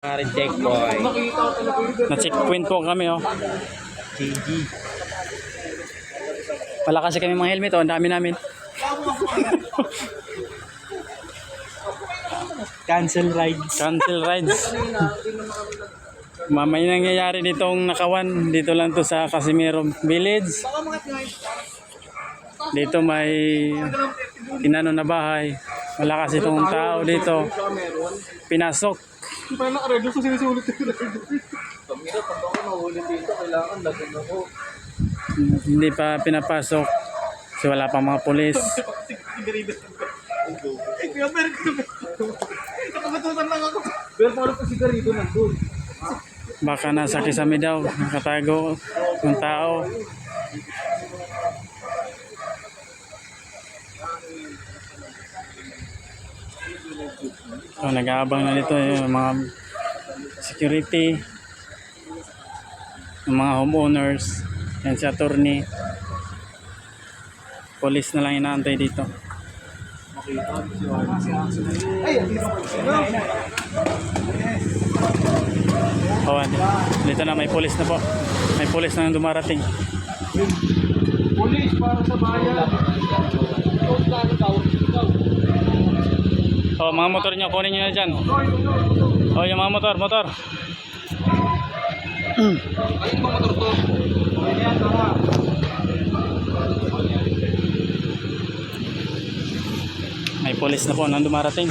Checkpoint. Na-checkpoint po kami, oh. GG. Wala kasi kami mga helmet, oh. Ang dami namin. Cancel rides. Cancel rides. May nangyayari ditong nakawan. Dito lang to sa Casimiro Village. Dito may inano na bahay. Wala kasi itong tao dito. Pinasok. Parang naka-redo sa sinusulit ko na redo. Pamira, pag ako mahuli dito, kailangan lagan ako. Hindi pa pinapasok. Kasi wala pang mga pulis. Sigarido. Kaya meron ko na. Nakabatutan lang ako. Pero paano pa sigarido nandun? Baka nasa Kisame daw. Nakatago ng tao. So, nag-aabang na dito yung mga security, yung mga homeowners, yan si attorney, police na lang inaantay dito. Oh, dito na may police na po, may police na dumarating. Police para sa bayan. Oh, mga motor nyo, kunin nyo na dyan. Oh, yung mga motor. Ayun mga motor to. Ayan, tara. May police na po nang dumarating.